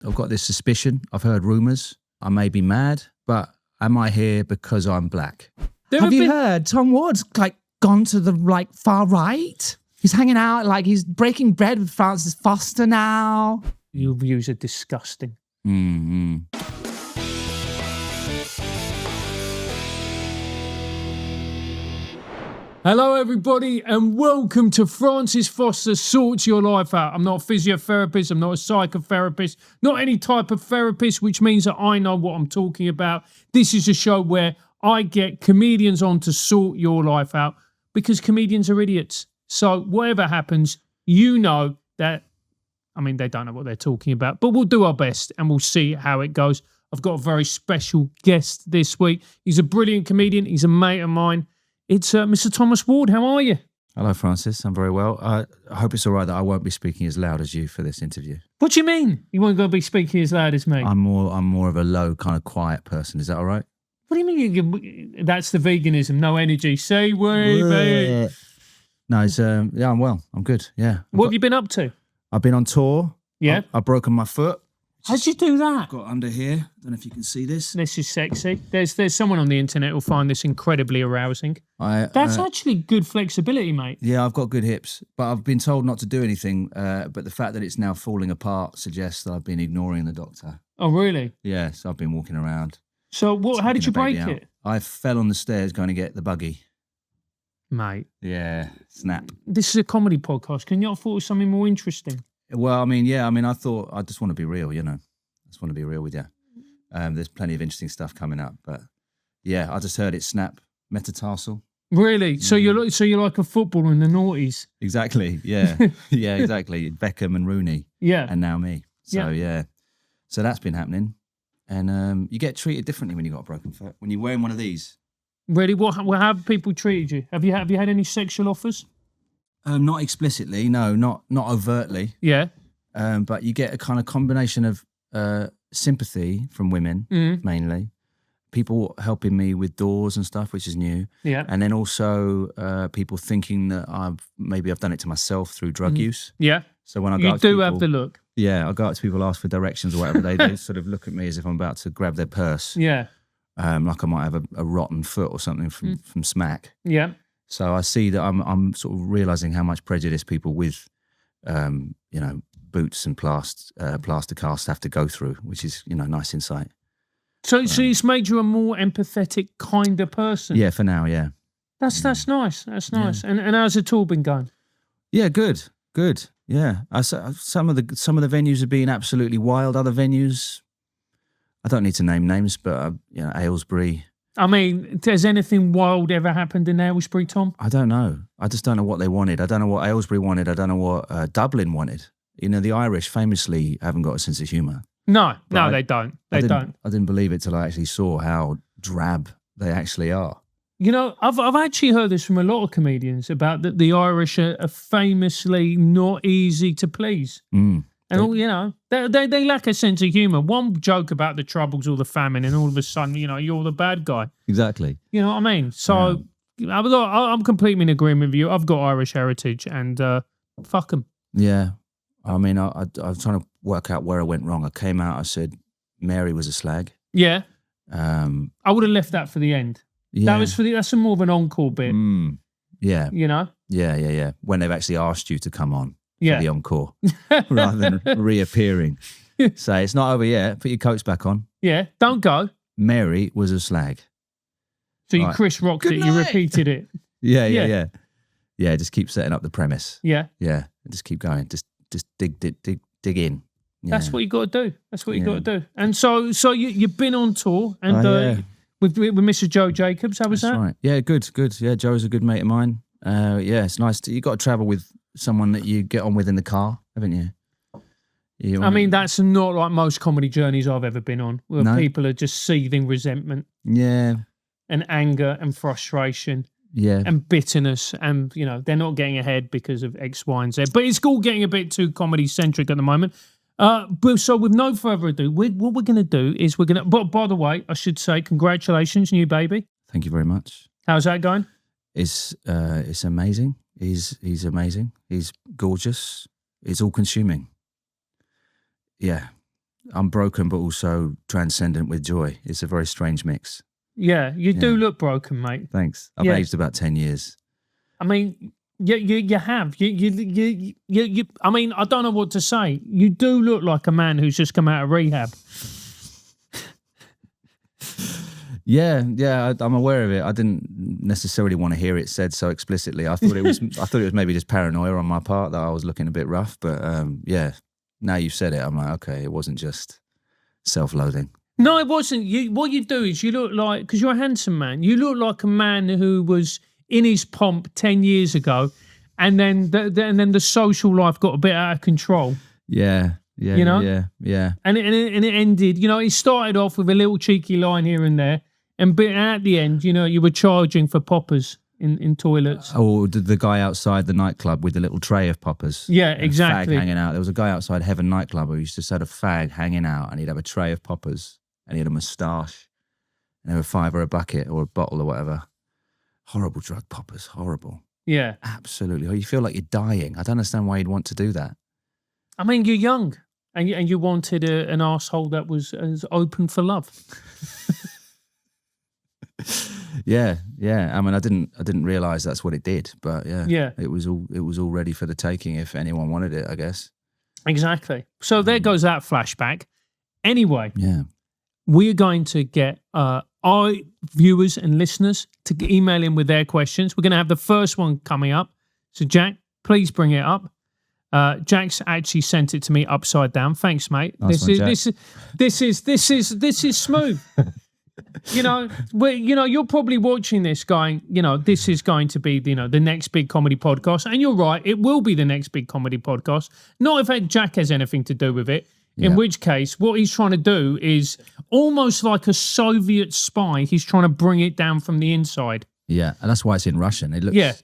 I've got this suspicion. I've heard rumours. I may be mad, but am I here because I'm black? Have you heard Tom Ward's gone to the far right? He's hanging out, he's breaking bread with Francis Foster now. Your views are disgusting. Mm-hmm. Hello, everybody, and welcome to Francis Foster Sorts Your Life Out. I'm not a physiotherapist. I'm not a psychotherapist. Not any type of therapist, which means that I know what I'm talking about. This is a show where I get comedians on to sort your life out because comedians are idiots. So whatever happens, you know that, they don't know what they're talking about, but we'll do our best and we'll see how it goes. I've got a very special guest this week. He's a brilliant comedian. He's a mate of mine. It's Mr. Thomas Ward. How are you? Hello, Francis. I'm very well. I hope it's all right that I won't be speaking as loud as you for this interview. What do you mean? You won't go be speaking as loud as me? I'm more of a low, kind of quiet person. Is that all right? What do you mean? That's the veganism. No energy. Say wait, mate. No, it's I'm well. I'm good. Yeah. What have you been up to? I've been on tour. Yeah. I've broken my foot. How'd you do that? Got under here. Don't know if you can see this. This is sexy. There's someone on the internet who'll find this incredibly arousing. That's actually good flexibility, mate. Yeah, I've got good hips, but I've been told not to do anything. But the fact that it's now falling apart suggests that I've been ignoring the doctor. Oh, really? Yeah, so I've been walking around. So how did you break it? I fell on the stairs going to get the buggy. Mate. Yeah, snap. This is a comedy podcast. Can you not thought of something more interesting? Well, I thought I just want to be real, I just want to be real with you. There's plenty of interesting stuff coming up, but yeah, I just heard it snap, metatarsal. Really? So you're like a footballer in the noughties? Exactly. Yeah, yeah, exactly. Beckham and Rooney. Yeah, and now me. So yeah, so that's been happening, and you get treated differently when you got a broken foot. When you're wearing one of these. Really? What have people treated you? Have you had any sexual offers? Not explicitly, no, not overtly. Yeah. But you get a kind of combination of sympathy from women, mainly. People helping me with doors and stuff, which is new. Yeah. And then also people thinking that I've done it to myself through drug use. Yeah. So when I go you up to do people, have the look. Yeah, I go up to people, ask for directions or whatever. They sort of look at me as if I'm about to grab their purse. Yeah. Like I might have a rotten foot or something from smack. Yeah. So I see that I'm sort of realising how much prejudice people with, boots and plaster casts have to go through, which is, nice insight. So it's made you a more empathetic kind of person. Yeah, for now, yeah. That's nice. That's nice. Yeah. And how's the tour been going? Yeah, good. Yeah, some of the venues have been absolutely wild. Other venues, I don't need to name names, but Aylesbury. Has anything wild ever happened in Aylesbury, Tom? I don't know. I just don't know what they wanted. I don't know what Aylesbury wanted. I don't know what Dublin wanted. The Irish famously haven't got a sense of humour. No, they don't. They don't. I didn't believe it till I actually saw how drab they actually are. I've actually heard this from a lot of comedians about that the Irish are famously not easy to please. Mm. And they lack a sense of humour. One joke about the Troubles or the famine, and all of a sudden, you're the bad guy. Exactly. You know what I mean? So I'm completely in agreement with you. I've got Irish heritage, and fuck them. Yeah. I was trying to work out where I went wrong. I came out, I said Mary was a slag. Yeah. I would have left that for the end. Yeah. That's more of an encore bit. Yeah. Yeah. When they've actually asked you to come on. For the encore, rather than reappearing. Say, it's not over yet. Put your coats back on. Yeah, don't go. Mary was a slag. So you Chris rocked it. You repeated it. Yeah, just keep setting up the premise. Yeah. Just keep going. Just dig in. Yeah. That's what you got to do. That's what you got to do. And so you've been on tour and with Mrs. Joe Jacobs. How was that? Right. Yeah, good. Yeah, Joe's a good mate of mine. It's nice. You got to travel with someone that you get on with in the car, haven't you? That's not like most comedy journeys I've ever been on, where people are just seething resentment, and anger and frustration, and bitterness, and they're not getting ahead because of X, Y, and Z. But it's all getting a bit too comedy centric at the moment. So with no further ado, what we're going to do is But by the way, I should say congratulations, new baby. Thank you very much. How's that going? It's amazing. He's amazing. He's gorgeous. It's all consuming. Yeah. I'm broken, but also transcendent with joy. It's a very strange mix. Yeah, you do look broken, mate. Thanks. I've aged about 10 years. I mean, you have. You. I mean, I don't know what to say. You do look like a man who's just come out of rehab. Yeah, I'm aware of it. I didn't necessarily want to hear it said so explicitly. I thought it was maybe just paranoia on my part that I was looking a bit rough. But now you've said it, I'm like, okay, it wasn't just self-loathing. No, it wasn't. What you do is you look like, because you're a handsome man, you look like a man who was in his pomp 10 years ago, and then the social life got a bit out of control. Yeah. You know? Yeah. And it ended, it started off with a little cheeky line here and there, and at the end, you were charging for poppers in toilets. Or the guy outside the nightclub with the little tray of poppers. Yeah, exactly. Fag hanging out. There was a guy outside Heaven nightclub who used to set a fag hanging out, and he'd have a tray of poppers, and he had a moustache, and they were $5 or a bucket or a bottle or whatever. Horrible drug, poppers. Horrible. Yeah. Absolutely. Oh, you feel like you're dying. I don't understand why you'd want to do that. I mean, you're young, and you wanted an asshole that was as open for love. Yeah. I mean, I didn't realize that's what it did, but yeah, it was all ready for the taking if anyone wanted it, I guess. Exactly. So there goes that flashback. Anyway, we're going to get our viewers and listeners to email in with their questions. We're going to have the first one coming up. So Jack, please bring it up. Jack's actually sent it to me upside down. Thanks, mate. Nice This is smooth. You're probably watching this going, this is going to be, the next big comedy podcast. And you're right, it will be the next big comedy podcast. Not if Jack has anything to do with it. In which case, what he's trying to do is almost like a Soviet spy. He's trying to bring it down from the inside. Yeah, and that's why it's in Russian. It looks. Yeah,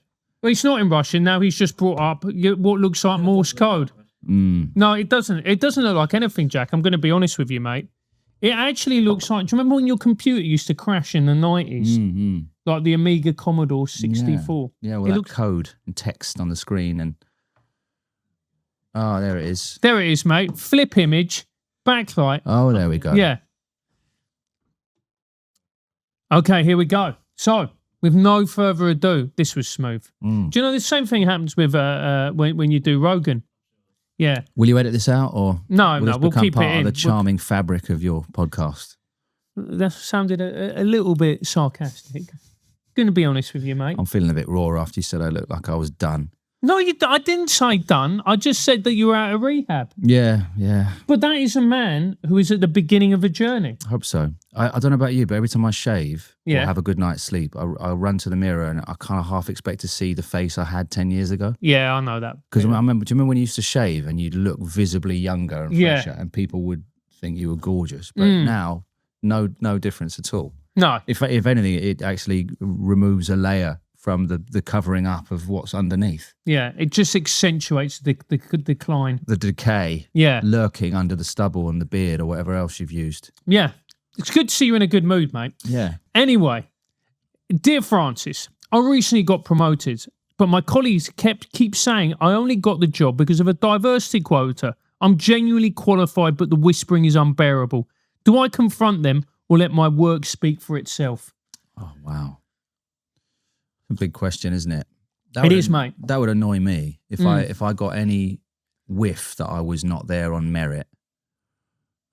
well, it's not in Russian now. He's just brought up what looks like Morse code. No, it doesn't. It doesn't look like anything, Jack. I'm going to be honest with you, mate. It actually looks like. Do you remember when your computer used to crash in the 90s? Mm-hmm. Like the Amiga Commodore 64. Yeah, well, that code and text on the screen and. Oh, there it is. There it is, mate. Flip image, backlight. Oh, there we go. Yeah. Okay, here we go. So, with no further ado, this was smooth. Do you know the same thing happens with when you do Rogan? Yeah. Will you edit this out or no? We'll keep it in. Part of the charming fabric of your podcast. That sounded a little bit sarcastic. Going to be honest with you, mate. I'm feeling a bit raw after you said I looked like I was done. No, I didn't say done. I just said that you were out of rehab. Yeah. But that is a man who is at the beginning of a journey. I hope so. I don't know about you, but every time I shave or have a good night's sleep, I run to the mirror and I kind of half expect to see the face I had 10 years ago. Yeah, I know that. Because do you remember when you used to shave and you'd look visibly younger and fresher and people would think you were gorgeous? But now, no difference at all. No. If anything, it actually removes a layer from the covering up of what's underneath. Yeah, it just accentuates the decline. The decay. Yeah. Lurking under the stubble and the beard or whatever else you've used. Yeah. It's good to see you in a good mood, mate. Yeah. Anyway, dear Francis, I recently got promoted, but my colleagues keep saying I only got the job because of a diversity quota. I'm genuinely qualified, but the whispering is unbearable. Do I confront them or let my work speak for itself? Oh, wow. A big question, isn't it? It is, mate. That would annoy me if I got any whiff that I was not there on merit.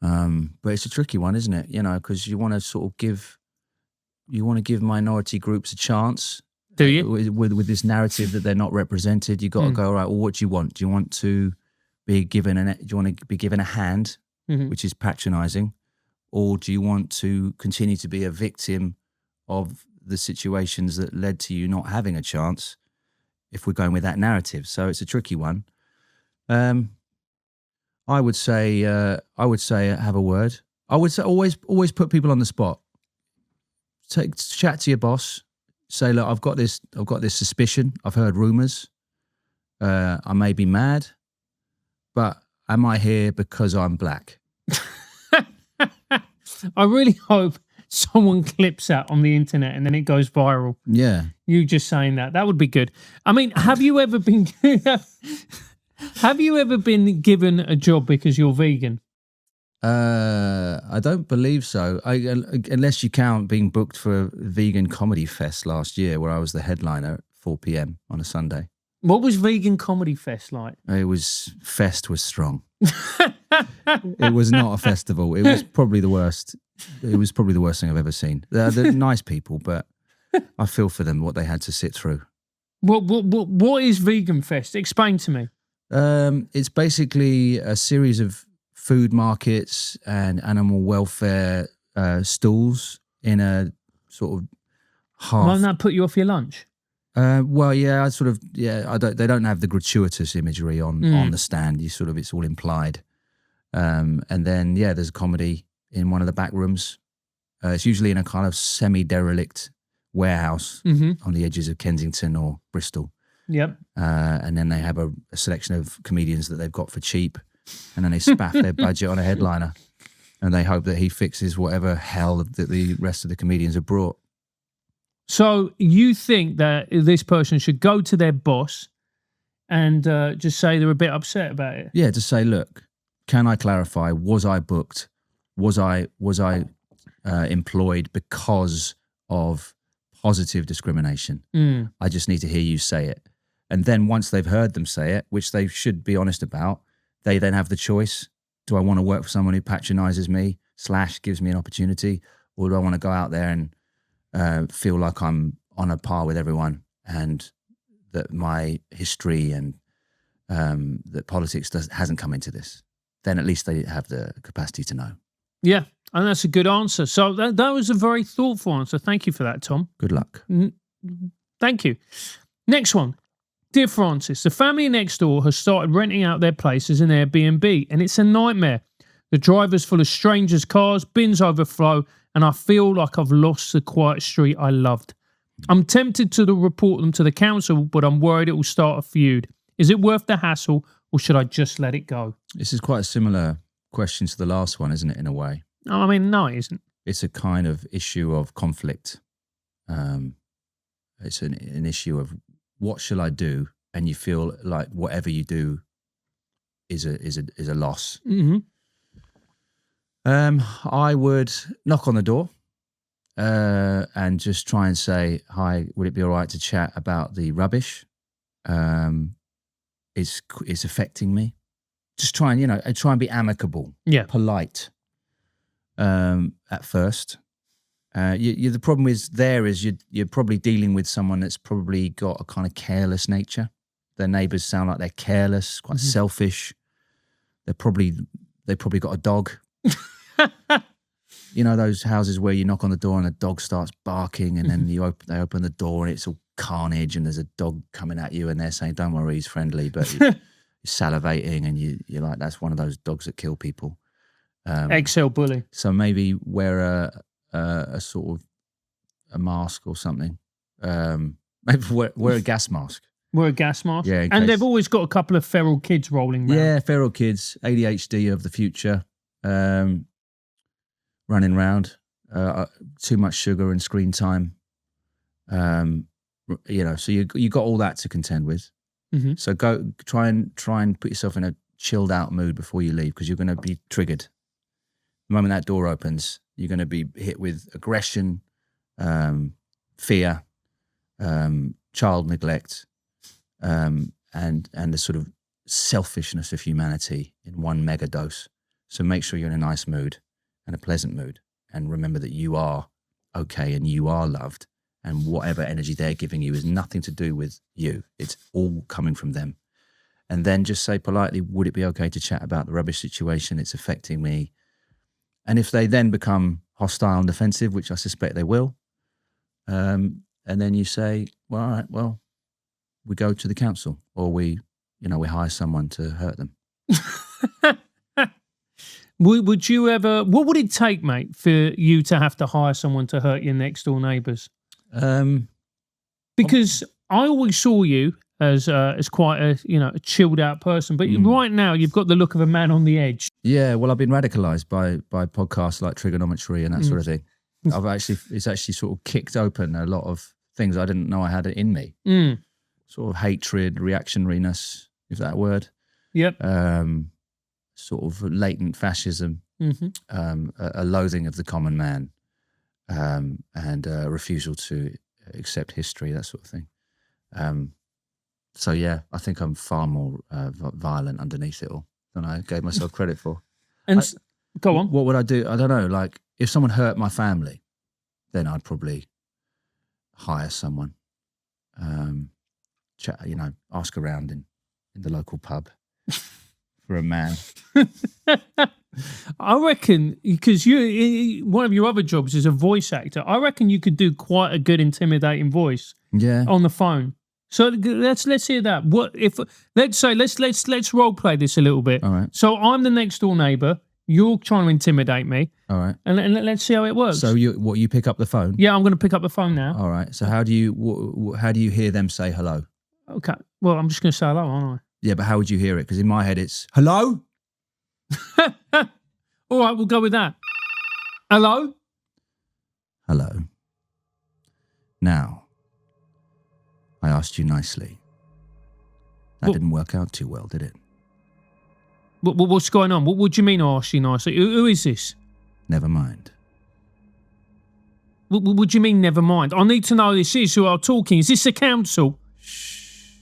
But it's a tricky one, isn't it? Because you want to sort of give minority groups a chance. Do you? With this narrative that they're not represented, you got to go, all right, well, what do you want? Do you want to be given a hand, which is patronising, or do you want to continue to be a victim of the situations that led to you not having a chance, if we're going with that narrative? So it's a tricky one. I would say have a word. I would say always put people on the spot. Chat to your boss. Say, look, I've got this suspicion. I've heard rumours. I may be mad, but am I here because I'm black? I really hope someone clips that on the internet and then it goes viral. Yeah. You just saying that. That would be good. I mean, have you ever been given a job because you're vegan? I don't believe so. Unless you count being booked for a vegan comedy fest last year, where I was the headliner at 4 p.m. on a Sunday. What was Vegan Comedy Fest like? Fest was strong. It was not a festival. It was probably the worst. It was probably the worst thing I've ever seen. They're nice people, but I feel for them, what they had to sit through. What is Vegan Fest? Explain to me. It's basically a series of food markets and animal welfare stalls in a sort of half. Won't that put you off your lunch? Well, yeah, they don't have the gratuitous imagery on the stand. It's all implied. And then, there's comedy in one of the back rooms. It's usually in a kind of semi-derelict warehouse on the edges of Kensington or Bristol. Yep. And then they have a selection of comedians that they've got for cheap. And then they spaff their budget on a headliner. And they hope that he fixes whatever hell that the rest of the comedians have brought. So you think that this person should go to their boss and just say they're a bit upset about it? Yeah, just say, look, can I clarify, was I booked? Was I employed because of positive discrimination? I just need to hear you say it. And then once they've heard them say it, which they should be honest about, they then have the choice. Do I want to work for someone who patronises me / gives me an opportunity? Or do I want to go out there and feel like I'm on a par with everyone and that my history and that politics hasn't come into this? Then at least they have the capacity to know. Yeah. And that's a good answer. So that was a very thoughtful answer. Thank you for that, Tom. Good luck. Thank you. Next one. Dear Francis, the family next door has started renting out their place as an Airbnb, and it's a nightmare. The driver's full of strangers' cars, bins overflow, and I feel like I've lost the quiet street I loved. I'm tempted to report them to the council, but I'm worried it will start a feud. Is it worth the hassle, or should I just let it go? This is quite a similar question to the last one, isn't it, in a way? I mean, no, it isn't. It's a kind of issue of conflict. It's an issue of what shall I do? And you feel like whatever you do is a loss. Mm-hmm. I would knock on the door and just try and say, hi, would it be all right to chat about the rubbish? It's affecting me. Just try and be amicable, polite at first. The problem is you're probably dealing with someone that's probably got a kind of careless nature. Their neighbours sound like they're careless, quite selfish. They've probably got a dog. You know those houses where you knock on the door and the dog starts barking, and then they open the door and it's all carnage, and there's a dog coming at you, and they're saying, "Don't worry, he's friendly," but you're salivating, and you're like, "That's one of those dogs that kill people." Eggshell bully. So maybe wear a sort of a mask or something. Maybe wear a gas mask. Wear a gas mask. Yeah, and they've always got a couple of feral kids rolling around. Yeah, feral kids, ADHD of the future, running around. Too much sugar and screen time. So you got all that to contend with. Mm-hmm. So go try and put yourself in a chilled out mood before you leave, because you're going to be triggered. The moment that door opens, you're going to be hit with aggression, fear, child neglect, and the sort of selfishness of humanity in one mega dose. So make sure you're in a nice mood and a pleasant mood, and remember that you are okay and you are loved, and whatever energy they're giving you is nothing to do with you. It's all coming from them. And then just say politely, would it be okay to chat about the rubbish situation? It's affecting me. And if they then become hostile and defensive, which I suspect they will, and then you say, well, all right, well, we go to the council, or we hire someone to hurt them. Would you ever? What would it take, mate, for you to have to hire someone to hurt your next door neighbours? Because I always saw you as quite a chilled out person, but right now you've got the look of a man on the edge. Yeah, well, I've been radicalised by podcasts like TRIGGERnometry and that sort of thing. It's actually sort of kicked open a lot of things I didn't know I had in me. Sort of hatred, reactionariness, if that word. Yep. Sort of latent fascism. a loathing of the common man, and a refusal to accept history, that sort of thing. So yeah, I think I'm far more violent underneath it all than I gave myself credit for. And go on. What would I do? I don't know. Like, if someone hurt my family, then I'd probably hire someone, ask around in the local pub for a man. I reckon, because one of your other jobs is a voice actor, I reckon you could do quite a good intimidating voice on the phone. So let's hear that. Let's role play this a little bit. All right. So I'm the next door neighbour. You're trying to intimidate me. All right. And let's see how it works. So you pick up the phone? Yeah, I'm going to pick up the phone now. All right. So how do you hear them say hello? Okay. Well, I'm just going to say hello, aren't I? Yeah, but how would you hear it? Because in my head it's hello. All right, we'll go with that. Hello. Hello. Now, I asked you nicely. That didn't work out too well, did it? What's going on? What do you mean I asked you nicely? Who is this? Never mind. What do you mean, never mind? I need to know who this is who are talking. Is this the council? Shh.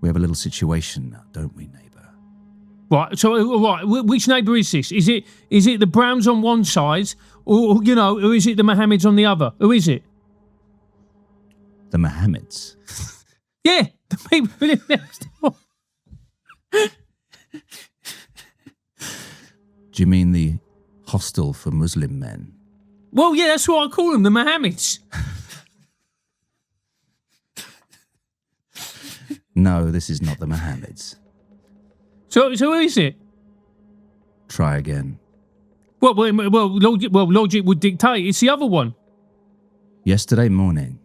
We have a little situation now, don't we, neighbour? Right, so, which neighbour is this? Is it the Browns on one side, or is it the Mohammeds on the other? Who is it? The Mohammeds. Yeah, the people who live next door. Do you mean the hostel for Muslim men? Well, yeah, that's what I call them, the Mohammeds. No, this is not the Mohammeds. So who is it? Try again. Well, logic would dictate it's the other one. Yesterday morning,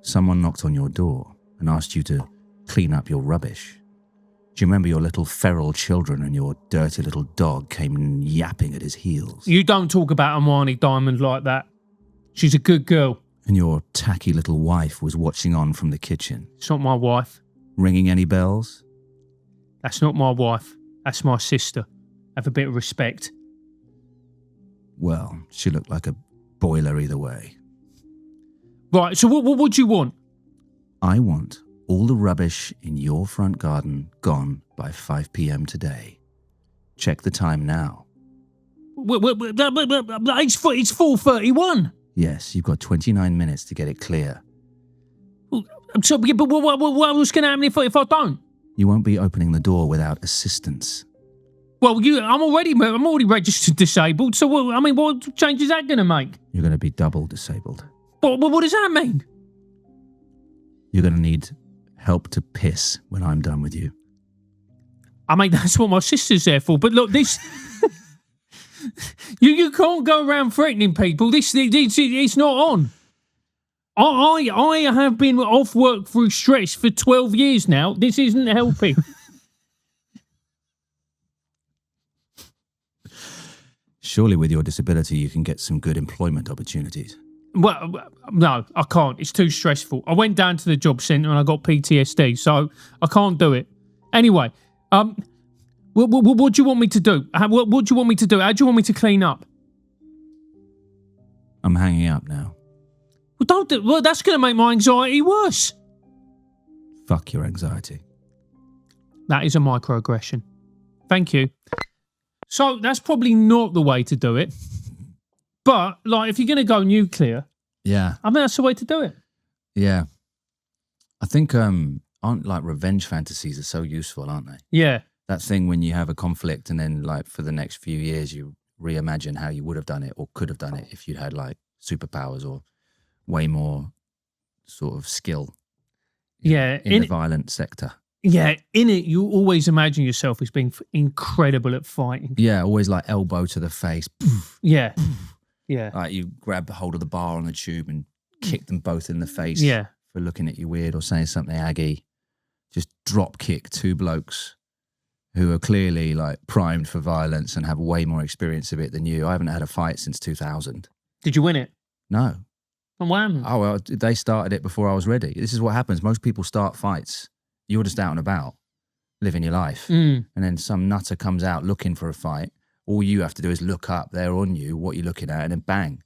someone knocked on your door and asked you to clean up your rubbish. Do you remember your little feral children and your dirty little dog came yapping at his heels? You don't talk about Armani Diamond like that. She's a good girl. And your tacky little wife was watching on from the kitchen. It's not my wife. Ringing any bells? That's not my wife. That's my sister. Have a bit of respect. Well, she looked like a boiler either way. Right, so what would you want? I want all the rubbish in your front garden gone by 5 p.m. today. Check the time now. It's 4:31. Yes, you've got 29 minutes to get it clear. So, but what's going to happen if I don't? You won't be opening the door without assistance. Well, I'm already registered disabled. So, what change is that going to make? You're going to be double disabled. What does that mean? You're going to need help to piss when I'm done with you. I mean, that's what my sister's there for. But look, this... you can't go around threatening people. It's not on. I have been off work through stress for 12 years now. This isn't helping. Surely with your disability you can get some good employment opportunities. Well, no, I can't. It's too stressful. I went down to the job centre and I got PTSD, so I can't do it. Anyway, what do you want me to do? What do you want me to do? How do you want me to clean up? I'm hanging up now. Well, don't do. Well, that's going to make my anxiety worse. Fuck your anxiety. That is a microaggression. Thank you. So that's probably not the way to do it. But, if you're going to go nuclear, yeah, I mean, that's the way to do it. Yeah. I think, aren't revenge fantasies are so useful, aren't they? Yeah. That thing when you have a conflict and then, for the next few years, you reimagine how you would have done it or could have done it if you'd had, superpowers or way more sort of skill. In the violent sector. Yeah, in it, you always imagine yourself as being incredible at fighting. Yeah, always elbow to the face. Yeah. Yeah. You grab hold of the bar on the tube and kick them both in the face for looking at you weird or saying something aggy. Just drop kick two blokes who are clearly primed for violence and have way more experience of it than you. I haven't had a fight since 2000. Did you win it? No. And when? Oh, well, they started it before I was ready. This is what happens. Most people start fights. You're just out and about, living your life. And then some nutter comes out looking for a fight, all you have to do is look up, they're on you, what you're looking at, and then bang.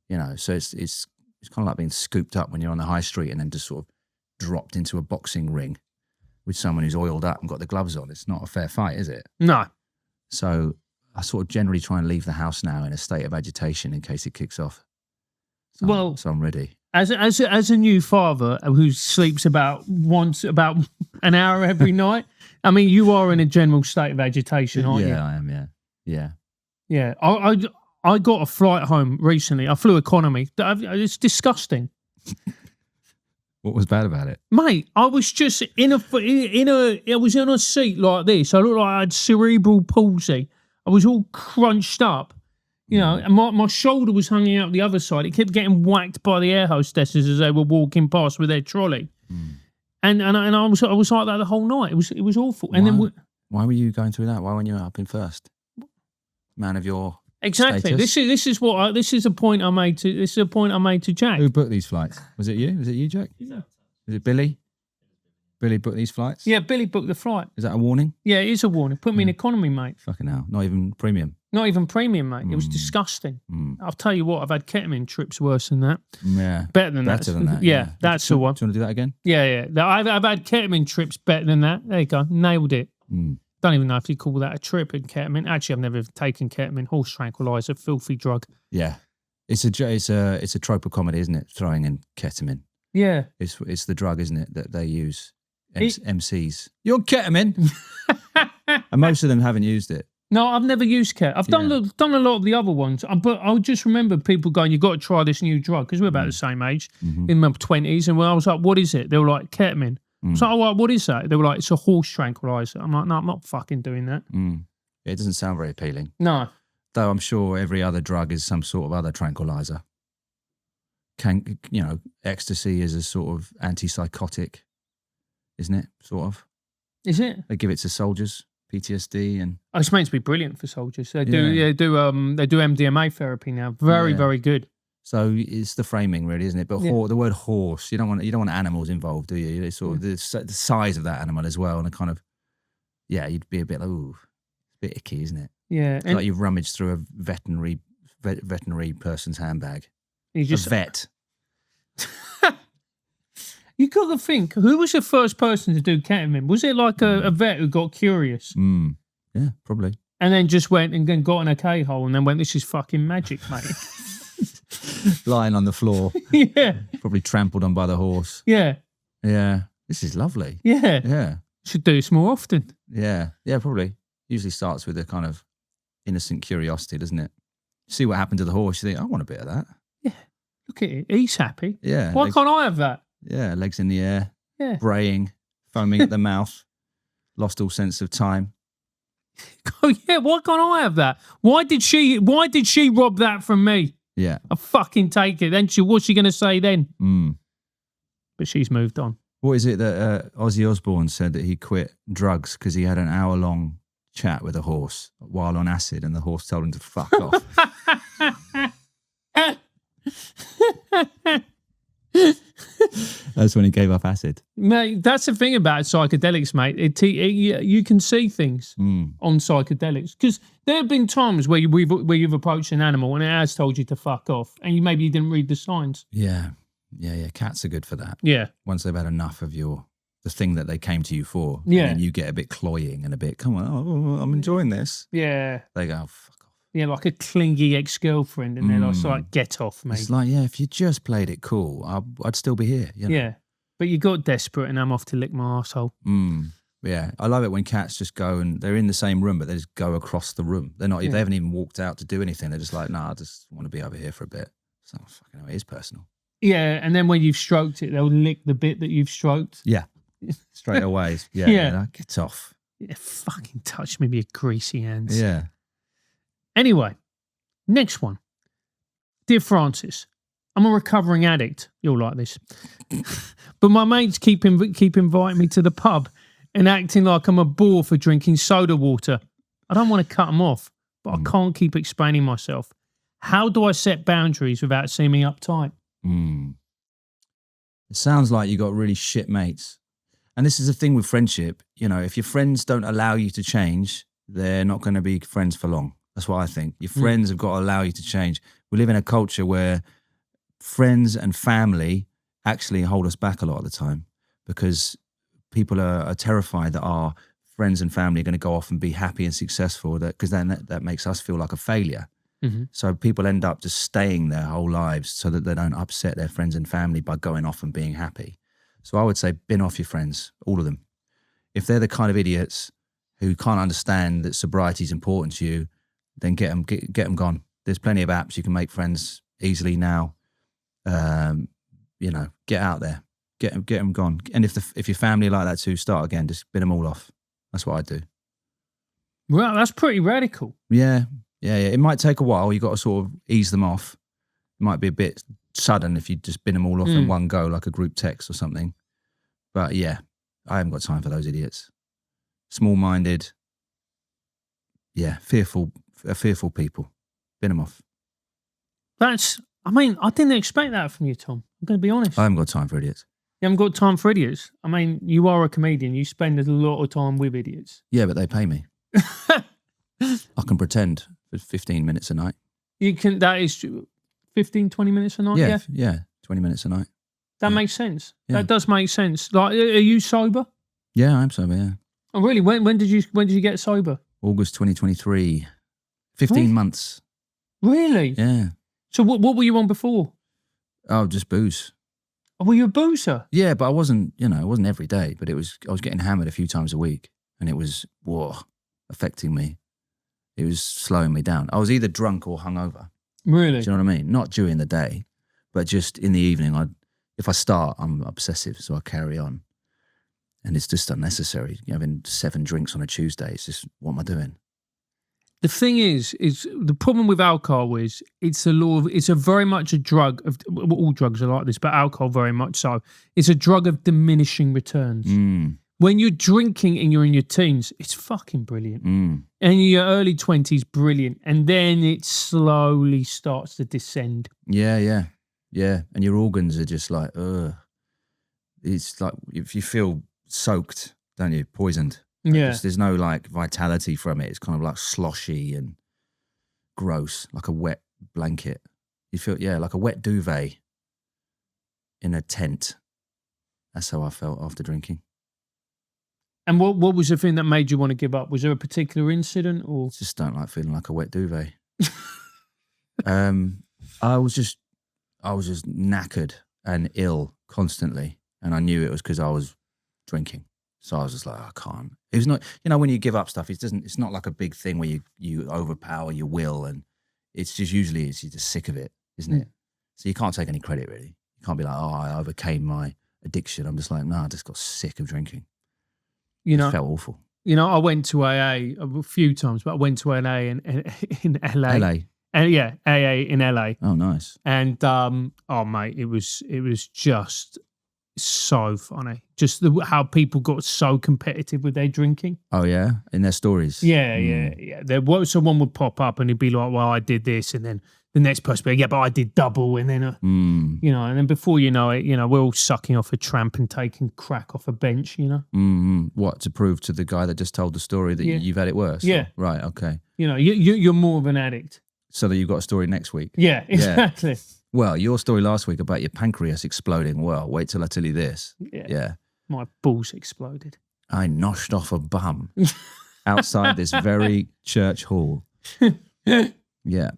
You know, so it's kind of like being scooped up when you're on the high street and then just sort of dropped into a boxing ring with someone who's oiled up and got the gloves on. It's not a fair fight, is it? No. So I sort of generally try and leave the house now in a state of agitation in case it kicks off. So I'm ready. As a new father who sleeps about an hour every night, I mean, you are in a general state of agitation, aren't you? Yeah, I am. Yeah. Yeah. I got a flight home recently. I flew economy. It's disgusting. What was bad about it? Mate, I was just I was in a seat like this. I looked like I had cerebral palsy. I was all crunched up, you know, and my shoulder was hanging out the other side. It kept getting whacked by the air hostesses as they were walking past with their trolley. And I was like that the whole night. It was awful. And then why were you going through that? Why weren't you up in first? Man of your exactly. status? This is a point I made to Jack. Who booked these flights? Was it you? Was it you, Jack? Yeah. Was it Billy? Billy booked these flights? Yeah, Billy booked the flight. Is that a warning? Yeah, it is a warning. Put me in economy, mate. Fucking hell. Not even premium. Not even premium, mate. It was disgusting. I'll tell you what, I've had ketamine trips worse than that. Yeah. Better than that. Yeah, that's the one. Do you want to do that again? Yeah. I've had ketamine trips better than that. There you go. Nailed it. Don't even know if you call that a trip in ketamine. Actually, I've never taken ketamine. Horse tranquilizer, filthy drug. Yeah. It's a trope of comedy, isn't it? Throwing in ketamine. Yeah. It's the drug, isn't it, that they use. MCs. You're on ketamine. And most of them haven't used it. No, I've never used ketamine. I've done a lot of the other ones, but I just remember people going, "You've got to try this new drug," because we're about the same age, in my 20s. And when I was like, "What is it?" They were like, "Ketamine." I was like, "Oh, what is that?" They were like, "It's a horse tranquilizer." I'm like, "No, I'm not fucking doing that." It doesn't sound very appealing. No. Though I'm sure every other drug is some sort of other tranquilizer. Ecstasy is a sort of antipsychotic, isn't it? Sort of. Is it? They give it to soldiers, PTSD, and it's meant to be brilliant for soldiers. They do MDMA therapy now. Very good. So it's the framing, really, isn't it? But the word horse, you don't want animals involved, do you? It's sort of the size of that animal as well, and a kind of you'd be a bit like, ooh, it's a bit icky, isn't it? Yeah, it's like you've rummaged through a veterinary person's handbag. You just a vet. You got to think, who was the first person to do ketamine? Was it like a vet who got curious? Yeah, probably. And then just went and then got in a K-hole and then went, "This is fucking magic, mate." Lying on the floor. Yeah. Probably trampled on by the horse. Yeah. Yeah. This is lovely. Yeah. Yeah. Should do this more often. Yeah. Yeah, probably. Usually starts with a kind of innocent curiosity, doesn't it? See what happened to the horse. You think, I want a bit of that. Yeah. Look at it. He's happy. Yeah. Why can't I have that? Yeah. Legs in the air. Yeah. Braying. Foaming at the mouth. Lost all sense of time. Oh yeah, why can't I have that? Why did she rob that from me? Yeah. I fucking take it. Then what's she going to say then? But she's moved on. What is it that Ozzy Osbourne said that he quit drugs because he had an hour-long chat with a horse while on acid and the horse told him to fuck off? That's when he gave up acid. Mate, that's the thing about psychedelics, mate. You can see things on psychedelics because there have been times where you've approached an animal and it has told you to fuck off, and maybe you didn't read the signs. Yeah. Cats are good for that. Yeah. Once they've had enough of the thing that they came to you for, yeah, and you get a bit cloying and a bit, come on, I'm enjoying this. Yeah. They go, oh, fuck off. Yeah, like a clingy ex-girlfriend, and they're like, get off, mate. It's like, if you just played it cool, I'd still be here. You know? Yeah, but you got desperate and I'm off to lick my arsehole. Yeah, I love it when cats just go and they're in the same room, but they just go across the room. They're not. They haven't even walked out to do anything. They're just like, I just want to be over here for a bit. So fucking hell, it is personal. Yeah, and then when you've stroked it, they'll lick the bit that you've stroked. Yeah, straight away. Yeah. Like, get off. Yeah, fucking touch me with your greasy hands. Yeah. Anyway, next one. Dear Francis, I'm a recovering addict. You'll like this. But my mates keep inviting me to the pub and acting like I'm a bore for drinking soda water. I don't want to cut them off, but I can't keep explaining myself. How do I set boundaries without seeming uptight? It sounds like you got really shit mates. And this is the thing with friendship. If your friends don't allow you to change, they're not going to be friends for long. That's what I think. Your friends have got to allow you to change. We live in a culture where friends and family actually hold us back a lot of the time because people are terrified that our friends and family are going to go off and be happy and successful, because then that makes us feel like a failure. So people end up just staying their whole lives so that they don't upset their friends and family by going off and being happy. So I would say bin off your friends, all of them. If they're the kind of idiots who can't understand that sobriety is important to you, then get them gone. There's plenty of apps you can make friends easily now. Get out there, get them gone. And if your family like that too, start again. Just bin them all off. That's what I do. Well, that's pretty radical. Yeah. It might take a while. You got to sort of ease them off. It might be a bit sudden if you just bin them all off in one go, like a group text or something. But yeah, I haven't got time for those idiots. Small-minded. Yeah, fearful people. Bin them off. I didn't expect that from you, Tom. I'm going to be honest. I haven't got time for idiots. You haven't got time for idiots. I mean, you are a comedian. You spend a lot of time with idiots. Yeah, but they pay me. I can pretend for 15 minutes a night. You can. That is 15, 20 minutes a night? Yeah, 20 minutes a night. That makes sense. Yeah. That does make sense. Like, are you sober? Yeah, I'm sober, yeah. Oh, really? When did you get sober? August 2023. 15 months. Really? Yeah. So what were you on before? Oh, just booze. Oh, were you a boozer? Yeah, but I wasn't, it wasn't every day, but I was getting hammered a few times a week, and it was, affecting me. It was slowing me down. I was either drunk or hungover. Really? Do you know what I mean? Not during the day, but just in the evening. If I start, I'm obsessive, so I carry on. And it's just unnecessary. Having 7 drinks on a Tuesday, it's just, what am I doing? The thing is the problem with alcohol is it's a very much a drug of, all drugs are like this, but alcohol very much so. It's a drug of diminishing returns. When you're drinking and you're in your teens, it's fucking brilliant. And in your early 20s, brilliant. And then it slowly starts to descend. Yeah. And your organs are just like, ugh. It's like, if you feel soaked, don't you? Poisoned. Yeah. There's no like vitality from it. It's kind of like sloshy and gross, like a wet blanket. You feel, like a wet duvet in a tent. That's how I felt after drinking. And what was the thing that made you want to give up? Was there a particular incident or? Just don't like feeling like a wet duvet. I was just knackered and ill constantly. And I knew it was because I was drinking. So I was just like, I can't. It was not, when you give up stuff, it's not like a big thing where you overpower your will, and it's just usually you're just sick of it, isn't it? So you can't take any credit really. You can't be like, oh, I overcame my addiction. I'm just like, no, I just got sick of drinking. It felt awful. I went to AA a few times, but I went to AA in LA. LA. And yeah, AA in LA. Oh, nice. And mate, it was just so funny. Just how people got so competitive with their drinking. Oh yeah, in their stories. Yeah. Someone would pop up and he'd be like, "Well, I did this," and then the next person would be, "Yeah, but I did double," and then and then before you know it, we're all sucking off a tramp and taking crack off a bench. What, to prove to the guy that just told the story that you've had it worse? Yeah. Right. Okay. You're more of an addict. So that you've got a story next week. Yeah, exactly. Yeah. Well, your story last week about your pancreas exploding. Well, wait till I tell you this. Yeah. My balls exploded. I noshed off a bum outside this very church hall. Yeah.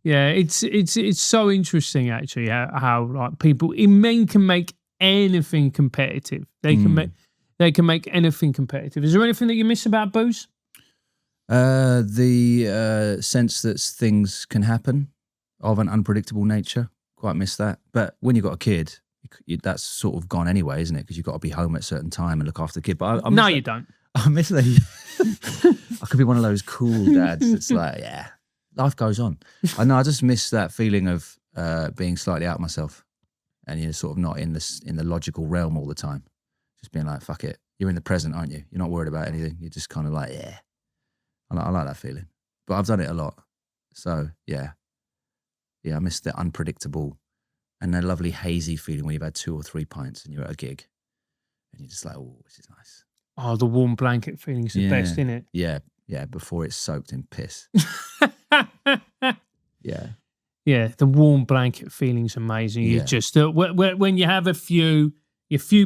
Yeah, it's so interesting actually how like people men can make anything competitive. They can make anything competitive. Is there anything that you miss about booze? The sense that things can happen of an unpredictable nature. Quite miss that. But when you've got a kid, that's sort of gone anyway, isn't it? Because you've got to be home at a certain time and look after the kid. But no, you don't. I miss that. I could be one of those cool dads that's like, yeah, life goes on. I know. I just miss that feeling of being slightly out of myself, and you're sort of not in the logical realm all the time. Just being like, fuck it. You're in the present, aren't you? You're not worried about anything. You're just kind of like, yeah. I like that feeling. But I've done it a lot. So, yeah. Yeah, I miss the unpredictable and the lovely hazy feeling when you've had 2 or 3 pints and you're at a gig and you're just like, oh, this is nice. Oh, the warm blanket feeling's the best, isn't it? Yeah. Yeah, before it's soaked in piss. Yeah. Yeah, the warm blanket feeling's amazing. You Yeah. just when you have a few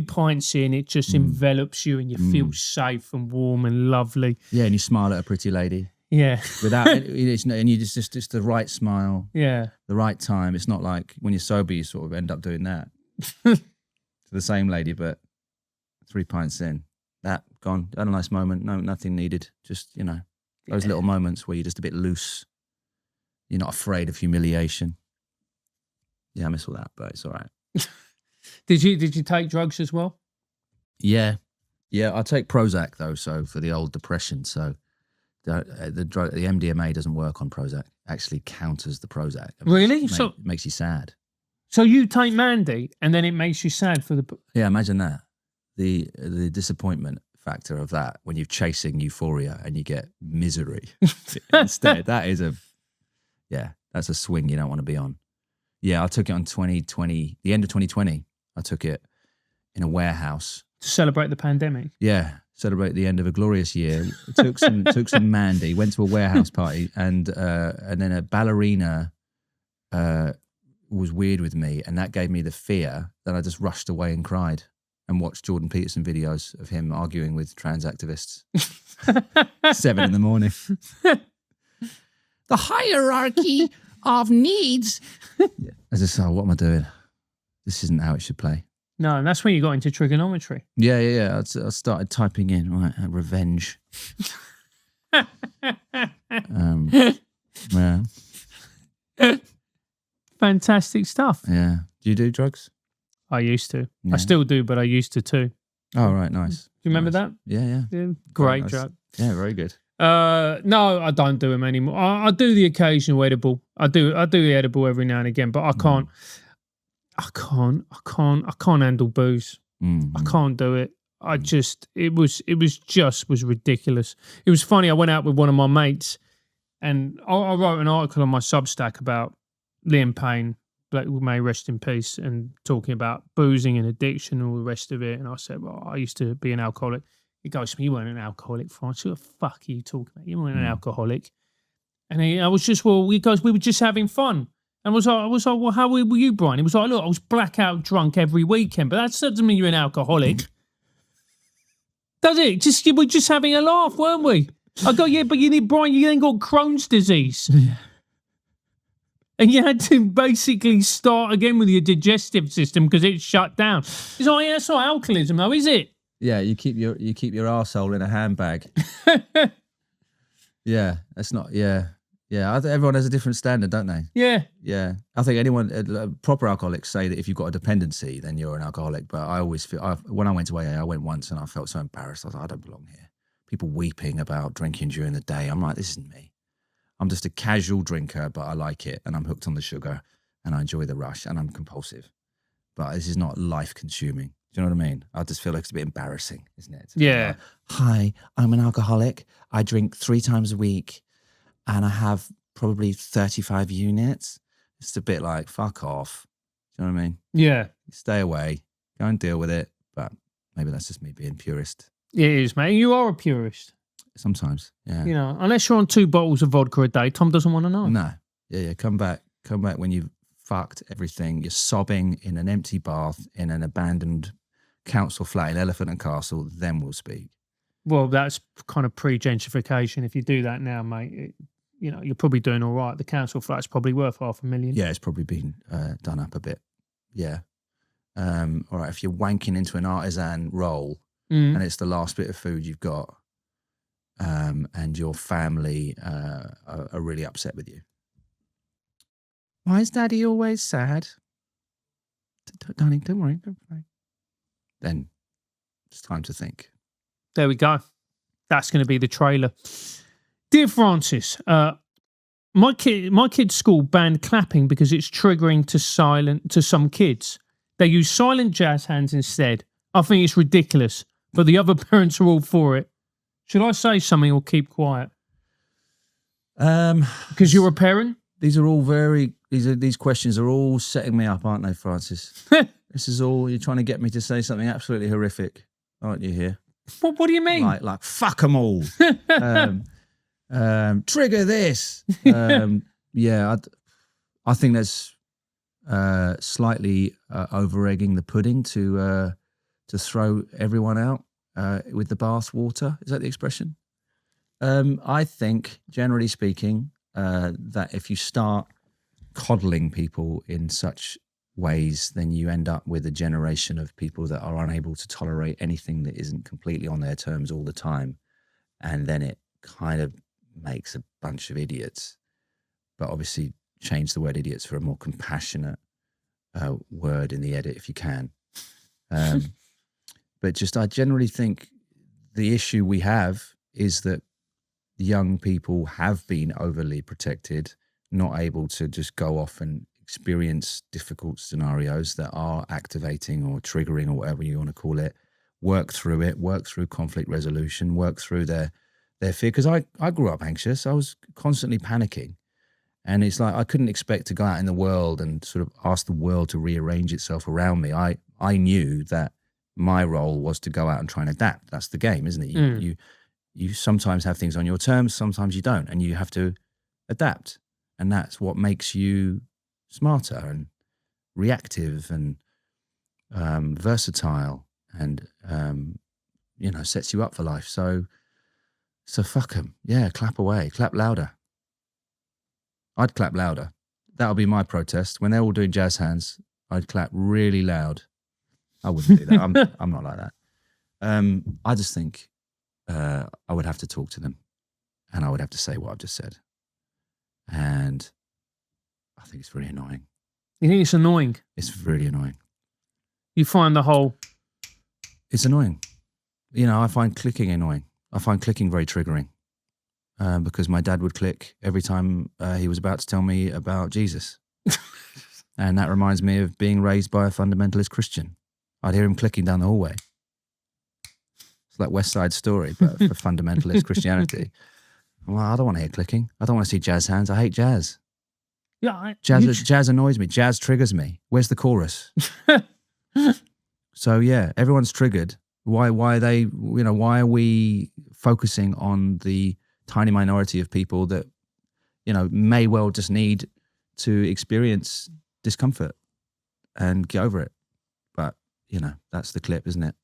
pints in, it just envelops you, and you feel safe and warm and lovely. Yeah, and you smile at a pretty lady Yeah, without, and you just the right smile, yeah, the right time. It's not like when you're sober, you sort of end up doing that to the same lady, but 3 pints in, that gone. Had a nice moment. No, nothing needed. Just those little moments where you're just a bit loose. You're not afraid of humiliation. Yeah, I miss all that, but it's all right. Did you take drugs as well? Yeah. I take Prozac though, so for the old depression. So the drug, the MDMA doesn't work on Prozac. Actually counters the Prozac. Really? It makes you sad. So you take Mandy, and then it makes you sad for the. Yeah, imagine that. The disappointment factor of that when you're chasing euphoria and you get misery instead. That's a swing you don't want to be on. Yeah, I took it on 2020, the end of 2020. I took it in a warehouse To celebrate the pandemic. Yeah, celebrate the end of a glorious year. Took some Mandy, went to a warehouse party, and then a ballerina was weird with me, and that gave me the fear that I just rushed away and cried and watched Jordan Peterson videos of him arguing with trans activists. 7 a.m. The hierarchy of needs. Yeah. I just thought, what am I doing? This isn't how it should play. No, and that's when you got into trigonometry. Yeah. I started typing in, revenge. Yeah. Fantastic stuff. Yeah. Do you do drugs? I used to. Yeah. I still do, but I used to too. Oh, right. Nice. Do you remember Nice. that? Yeah. Great Nice. drug. Yeah, very good. No, I don't do them anymore. I do the occasional edible. I do the edible every now and again, but I can't handle booze. Mm-hmm. I can't do it. It was ridiculous. It was funny. I went out with one of my mates, and I wrote an article on my Substack about Liam Payne, may rest in peace, and talking about boozing and addiction and all the rest of it. And I said, well, I used to be an alcoholic. He goes to me, you weren't an alcoholic, Francis. Who the fuck are you talking about? You weren't an alcoholic. And I was just, he goes, we were just having fun. And I was like, well, how were you, Brian? He was like, look, I was blackout drunk every weekend, but that doesn't mean you're an alcoholic. Does it? We're just having a laugh, weren't we? I go, yeah, but Brian, you then got Crohn's disease. Yeah. And you had to basically start again with your digestive system because it's shut down. He's like, yeah, that's not alcoholism though, is it? Yeah, you keep your arsehole in a handbag. Yeah, that's not. Yeah. Everyone has a different standard, don't they? Yeah. Yeah, I think proper alcoholics say that if you've got a dependency, then you're an alcoholic. But I always feel when I went to AA, I went once and I felt so embarrassed. I was like, I don't belong here. People weeping about drinking during the day. I'm like, this isn't me. I'm just a casual drinker, but I like it, and I'm hooked on the sugar, and I enjoy the rush, and I'm compulsive. But this is not life-consuming. Do you know what I mean? I just feel like it's a bit embarrassing, isn't it? Yeah. Like, hi, I'm an alcoholic. I drink 3 times a week, and I have probably 35 units. It's a bit like, fuck off. Do you know what I mean? Yeah. Stay away. Go and deal with it. But maybe that's just me being purist. It is, mate. You are a purist. Sometimes, yeah. You know, unless you're on 2 bottles of vodka a day, Tom doesn't want to know. No. Yeah. Come back when you've fucked everything. You're sobbing in an empty bath in an abandoned council flat in Elephant and Castle. Then we'll speak. Well, that's kind of pre-gentrification. If you do that now, mate, you're probably doing all right. The council flat's probably worth $500,000. Yeah, it's probably been done up a bit. Yeah. All right, if you're wanking into an artisan roll and it's the last bit of food you've got, and your family are really upset with you. Why is Daddy always sad? Darling, don't worry. Then it's time to think. There we go. That's going to be the trailer. Dear Francis, my kid's school banned clapping because it's triggering to some kids. They use silent jazz hands instead. I think it's ridiculous, but the other parents are all for it. Should I say something or keep quiet? Because you're a parent? These questions are all setting me up, aren't they, Francis? This is all, you're trying to get me to say something absolutely horrific, aren't you here? What do you mean? Like fuck them all. Trigger this. Yeah, I think that's slightly over-egging the pudding to throw everyone out with the bath water. Is that the expression? I think, generally speaking, that if you start coddling people in such ways, then you end up with a generation of people that are unable to tolerate anything that isn't completely on their terms all the time. And then it kind of makes a bunch of idiots. But obviously change the word idiots for a more compassionate word in the edit if you can. But just I generally think the issue we have is that young people have been overly protected, not able to just go off and experience difficult scenarios that are activating or triggering or whatever you want to call it, work through conflict resolution, work through their fear. Because I grew up anxious. I was constantly panicking. And it's like I couldn't expect to go out in the world and sort of ask the world to rearrange itself around me. I knew that my role was to go out and try and adapt. That's the game, isn't it? You sometimes have things on your terms, sometimes you don't, and you have to adapt. And that's what makes you smarter and reactive and versatile and, sets you up for life. So fuck them. Yeah, clap away. Clap louder. I'd clap louder. That'll be my protest. When they're all doing jazz hands, I'd clap really loud. I wouldn't do that. I'm not like that. I just think I would have to talk to them and I would have to say what I've just said. And I think it's really annoying. You think it's annoying? It's really annoying. You find the whole... It's annoying. I find clicking annoying. I find clicking very triggering because my dad would click every time he was about to tell me about Jesus. And that reminds me of being raised by a fundamentalist Christian. I'd hear him clicking down the hallway. It's like West Side Story, but for fundamentalist Christianity. Well, I don't want to hear clicking. I don't want to see jazz hands. I hate jazz. Yeah, jazz annoys me. Jazz triggers me. Where's the chorus? So yeah, everyone's triggered. Why are we focusing on the tiny minority of people that, may well just need to experience discomfort and get over it? But, that's the clip, isn't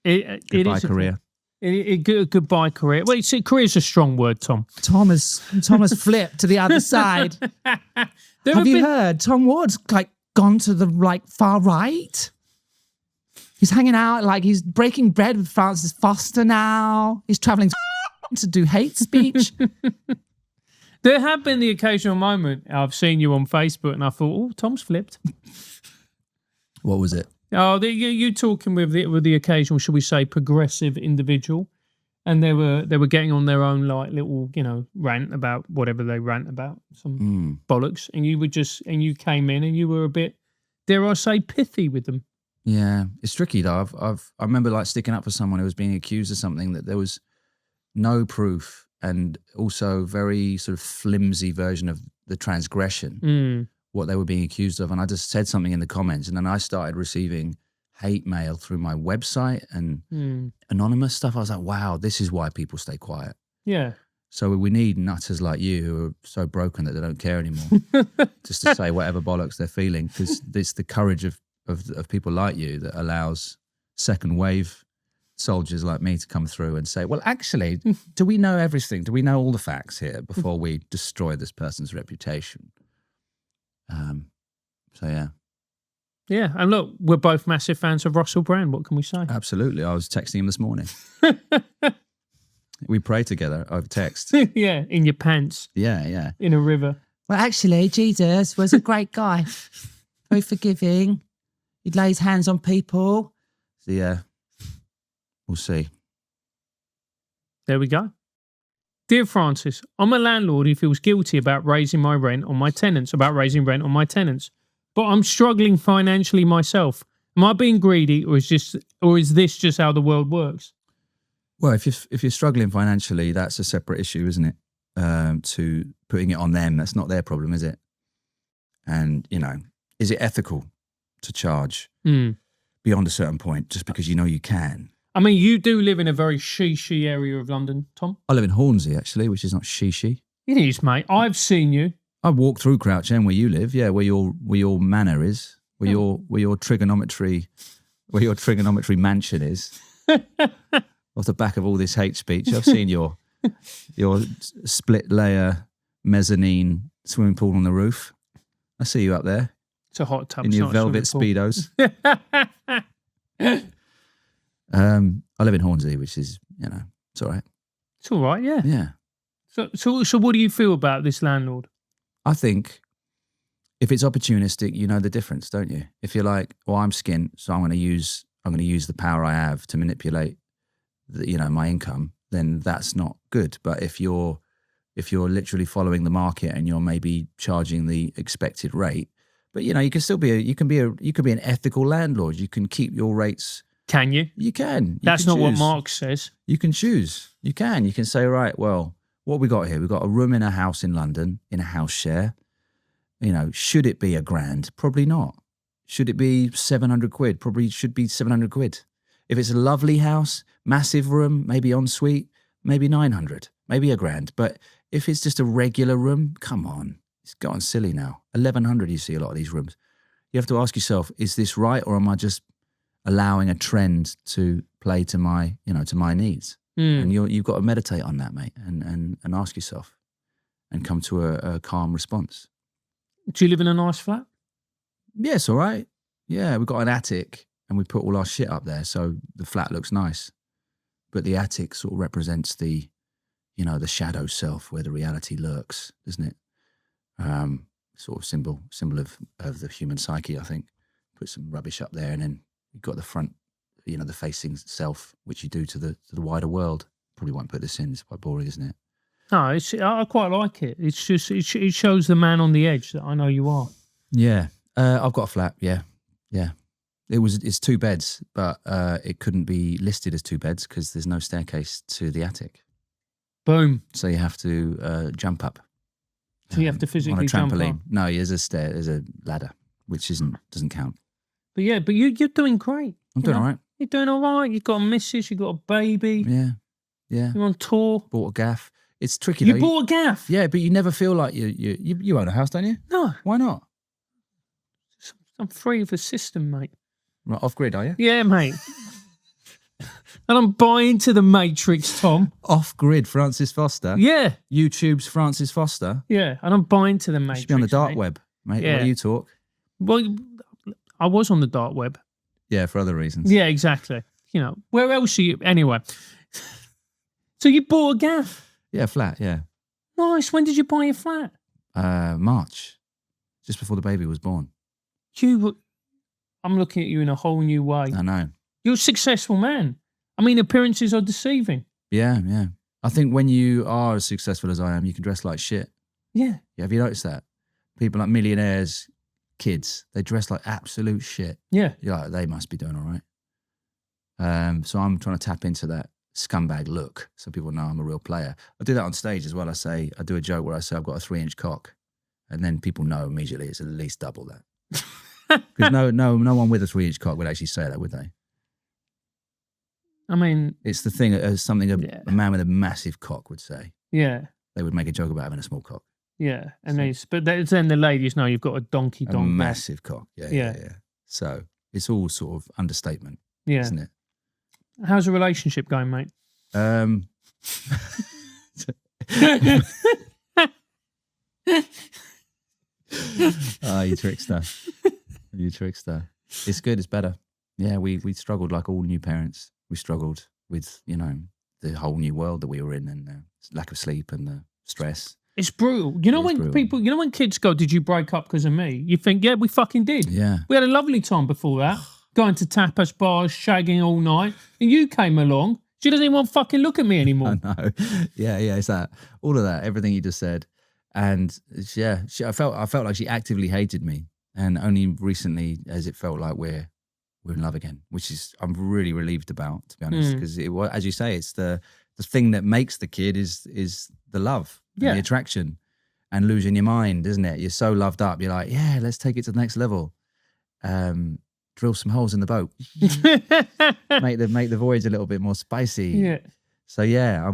it? Goodbye, career. Goodbye, career. Well, see, career's a strong word, Tom. Tom has flipped to the other side. Have you heard? Tom Ward's gone to the far right. He's hanging out, he's breaking bread with Francis Foster now. He's traveling to do hate speech. There have been the occasional moment I've seen you on Facebook and I thought, oh, Tom's flipped. What was it? Oh, you talking with the occasional, shall we say, progressive individual, and they were getting on their own little rant about whatever they rant about, some bollocks, and you came in and you were a bit, dare I say, pithy with them. Yeah, it's tricky though. I remember sticking up for someone who was being accused of something that there was no proof, and also very sort of flimsy version of the transgression. What they were being accused of, and I just said something in the comments, and then I started receiving hate mail through my website and anonymous stuff. I was like, wow, this is why people stay quiet. Yeah. So we need nutters like you who are so broken that they don't care anymore, just to say whatever bollocks they're feeling, because it's the courage of people like you that allows second wave soldiers like me to come through and say, well, actually, do we know everything? Do we know all the facts here before we destroy this person's reputation? So yeah. Yeah, and look, we're both massive fans of Russell Brand. What can we say? Absolutely. I was texting him this morning. We pray together over text. Yeah, in your pants. Yeah. In a river. Well, actually, Jesus was a great guy. Very forgiving. He'd lay his hands on people. So yeah, we'll see. There we go. Dear Francis, I'm a landlord who feels guilty about raising rent on my tenants, but I'm struggling financially myself. Am I being greedy, or is this just how the world works? Well, if you're struggling financially, that's a separate issue, isn't it? To putting it on them, that's not their problem, is it? And is it ethical to charge beyond a certain point just because you can? I mean, you do live in a very she area of London, Tom. I live in Hornsey, actually, which is not she. It is, mate. I've seen you. I walk through Crouch End where you live, yeah, where your manor is, where your trigonometry mansion is. Off the back of all this hate speech, I've seen your split layer mezzanine swimming pool on the roof. I see you up there. It's a hot tub in your velvet speedos. I live in Hornsey, which is, it's all right. It's all right, yeah. Yeah. So what do you feel about this landlord? I think if it's opportunistic, you know the difference, don't you? If you're like, well, I'm skint, so I'm going to use the power I have to manipulate, my income, then that's not good. But if you're literally following the market and you're maybe charging the expected rate, but you can still you could be an ethical landlord. You can keep your rates. Can you? You can. That's not what Mark says. You can choose. You can say, right, well, what we got here? We've got a room in a house in London, in a house share. Should it be £1,000? Probably not. Should it be 700 quid? Probably should be 700 quid. If it's a lovely house, massive room, maybe ensuite, maybe 900, maybe £1,000. But if it's just a regular room, come on, it's gotten silly now. 1,100, you see a lot of these rooms. You have to ask yourself, is this right, or am I just allowing a trend to play to my needs? And you've got to meditate on that, mate, and ask yourself, and come to a calm response. Do you live in a nice flat? Yeah, it's all right. Yeah, we've got an attic and we put all our shit up there, so the flat looks nice. But the attic sort of represents the shadow self, where the reality lurks, doesn't it? Sort of symbol of the human psyche, I think. Put some rubbish up there, and then you've got the front, the facing self, which you do to the wider world. Probably won't put this in. It's quite boring, isn't it? No, I quite like it. It's just it shows the man on the edge that I know you are. Yeah, I've got a flat. Yeah. It's 2 beds, but it couldn't be listed as 2 beds because there's no staircase to the attic. Boom. So you have to jump up. So you have to physically jump jump up. up. No, there's a ladder, which doesn't count. But you're doing great. I'm doing all right. You're doing all right. You've got a missus. You've got a baby. Yeah. You're on tour. Bought a gaff. It's tricky. You bought a gaff. Yeah, but you never feel like you own a house, don't you? No. Why not? I'm free of the system, mate. Right, off grid, are you? Yeah, mate. And I'm buying to the Matrix, Tom. Off grid, Francis Foster. Yeah. YouTube's Francis Foster. Yeah, and I'm buying to the Matrix. You should be on the dark web, mate. Yeah. What do you talk? Well, I was on the dark web. Yeah, for other reasons. Yeah, exactly. Where else are you? Anyway. So you bought a gaff? Yeah, flat, yeah. Nice. When did you buy your flat? March, just before the baby was born. I'm looking at you in a whole new way. I know. You're a successful man. I mean, appearances are deceiving. Yeah. I think when you are as successful as I am, you can dress like shit. Yeah. Have you noticed that? People like millionaires, kids, they dress like absolute shit. Yeah. You're like, they must be doing all right. So I'm trying to tap into that scumbag look so people know I'm a real player. I do that on stage as well. I do a joke where I say I've got a 3-inch cock, and then people know immediately it's at least double that. Because no one with a 3-inch cock would actually say that, would they? I mean, it's the thing, something a man with a massive cock would say. Yeah. They would make a joke about having a small cock. Yeah, and but then the ladies know you've got a donkey A massive cock. Yeah. So it's all sort of understatement, isn't it? How's the relationship going, mate? Oh, you trickster. You trickster. It's good, it's better. Yeah, we struggled like all new parents. We struggled with, the whole new world that we were in, and lack of sleep and the stress. It's brutal. When kids go, "Did you break up because of me?" You think, yeah, we fucking did. Yeah. We had a lovely time before that. Going to tapas bars, shagging all night. And you came along. She doesn't even want to fucking look at me anymore. I know. Yeah, it's that. All of that, everything you just said. And I felt like she actively hated me. And only recently has it felt like we're in love again, which is I'm really relieved about, to be honest, because as you say, it's the thing that makes the kid is the love, and the attraction, and losing your mind, isn't it? You're so loved up, you're like, yeah, let's take it to the next level. drill some holes in the boat, make the voyage a little bit more spicy. Yeah. So yeah,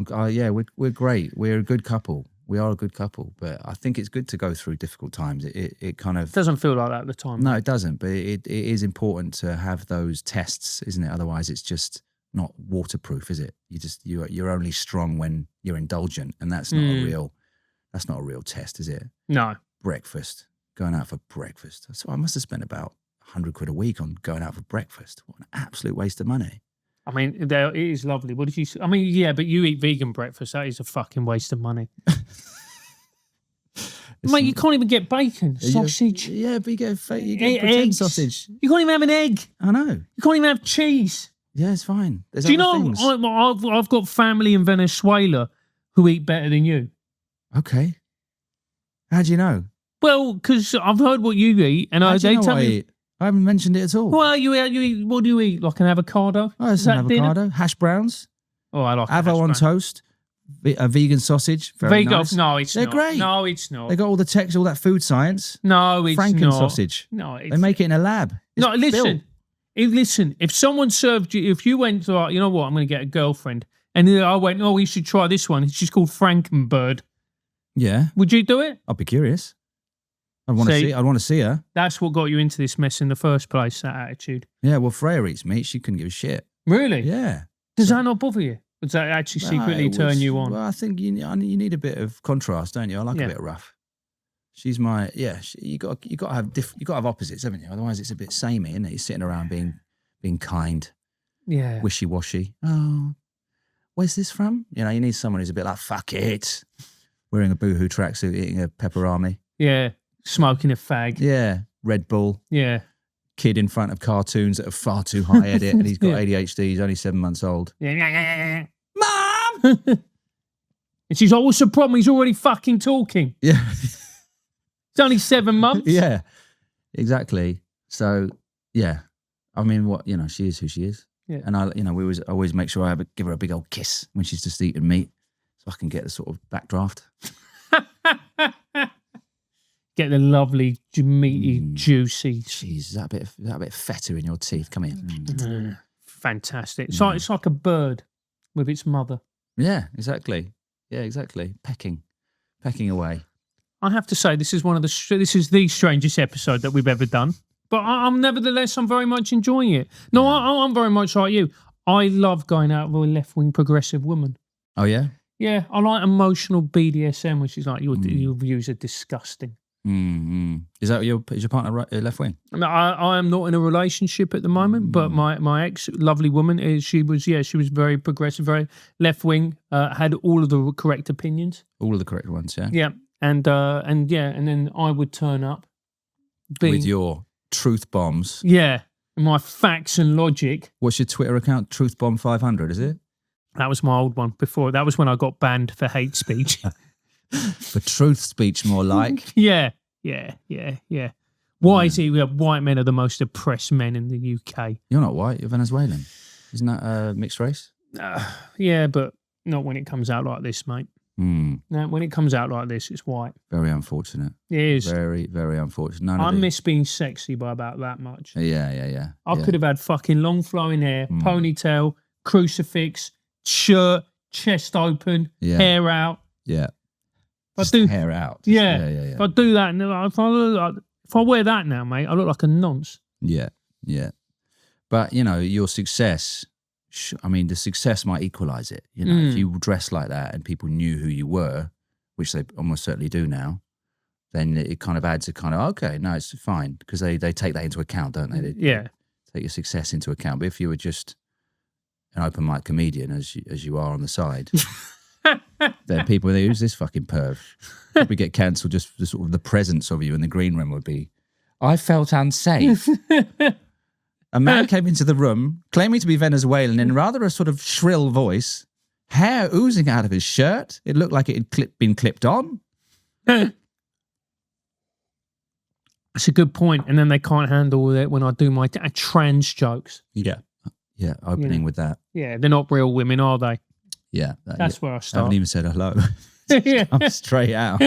we're great. We're a good couple. We are a good couple, but I think it's good to go through difficult times. It kind of doesn't feel like that at the time. No, it doesn't. But it is important to have those tests, isn't it? Otherwise, it's just not waterproof, is it? You're only strong when you're indulgent, and that's not a real test, is it? No. Breakfast, going out for breakfast. So I must have spent about £100 a week on going out for breakfast. What an absolute waste of money. I mean, it is lovely. What did you say? I mean, yeah, but you eat vegan breakfast. That is a fucking waste of money. Mate, you can't even get bacon, sausage. Yeah, but you get pretend eggs. sausage. You can't even have an egg. I know. You can't even have cheese. Yeah, it's fine. There's Do you other know things. I've got family in Venezuela who eat better than you? Okay. How do you know? Well, because I've heard what you eat, and How do you they know tell what I me. eat? I haven't mentioned it at all. Well, you eat. What do you eat? Like an avocado? Oh, it's Is an that dinner? avocado, hash browns, Oh, I like avo on hash brown. toast, a vegan sausage. Very Vegan? nice. No, it's They're not. great. No, it's not. They got all the text, all that food science. No, it's Franken not. sausage. No, it's They make it in a lab. It's No, listen. built. Listen, if someone served you, if you went to, you know what, I'm going to get a girlfriend, and then I went, oh, you should try this one. She's called Frankenbird. Yeah, Would you do it? I'd be curious. I'd want to see her. That's what got you into this mess in the first place, that attitude. Yeah, well, Freya eats meat. She couldn't give a shit. Really? Yeah. Does that not bother you? Does that actually secretly turn you on? Well, I think you need a bit of contrast, don't you? I like a bit of rough. She's my you got to have opposites, haven't you? Otherwise, it's a bit samey, isn't it? You're sitting around being kind, Yeah. wishy washy. Oh, where's this from? You need someone who's a bit like fuck it, wearing a boohoo tracksuit, eating a pepperami. Yeah. Smoking a fag. Yeah, Red Bull. Yeah. Kid in front of cartoons that are far too high edit, and he's got Yeah. ADHD. He's only 7 months old. Yeah. Mom. And she's like, what's the problem? He's already fucking talking. Yeah. It's only 7 months. Yeah, exactly. So, yeah, I mean, she is who she is. Yeah. And we always make sure I give her a big old kiss when she's just eating meat, so I can get the sort of backdraft. Get the lovely, meaty, juicy. Jeez, is that a bit feta in your teeth? Come here. Fantastic. It's like a bird with its mother. Yeah, exactly. Yeah, exactly. Pecking away. I have to say, this is the strangest episode that we've ever done. But I'm nevertheless, I'm very much enjoying it. No, I'm very much like you. I love going out with a left-wing progressive woman. Oh yeah. Yeah, I like emotional BDSM, which is like your views are disgusting. Mm-hmm. Is your partner left wing? I mean, I am not in a relationship at the moment, but my ex, lovely woman, she was very progressive, very left wing, had all of the correct opinions. All of the correct ones, yeah. Yeah, and then I would turn up with your truth bombs. Yeah, my facts and logic. What's your Twitter account? Truthbomb500, is it? That was my old one before. That was when I got banned for hate speech. For truth speech, more like. Yeah. Why is it white men are the most oppressed men in the UK? You're not white, you're Venezuelan. Isn't that a mixed race? Yeah, but not when it comes out like this, mate. No, when it comes out like this, it's white. Very unfortunate. It is. Very, very unfortunate. I miss being sexy by about that much. Yeah. I could have had fucking long flowing hair, ponytail, crucifix, shirt, chest open, hair out. Yeah. Hair out. Yeah. If I do that, if I wear that now, mate, I look like a nonce. Yeah. But, your success, the success might equalise it. If you dress like that and people knew who you were, which they almost certainly do now, then it kind of adds a kind of, okay, no, it's fine. Because they take that into account, don't they? They take your success into account. But if you were just an open mic comedian, as you are on the side... then people would think, who's this fucking perv? Probably get cancelled just for sort of the presence of you in the green room would be, I felt unsafe. A man came into the room claiming to be Venezuelan in rather a sort of shrill voice, hair oozing out of his shirt. It looked like it had been clipped on. That's a good point. And then they can't handle it when I do my trans jokes. Yeah, opening with that. Yeah, they're not real women, are they? Yeah. That's where I start. I haven't even said hello. Yeah. I'm straight out.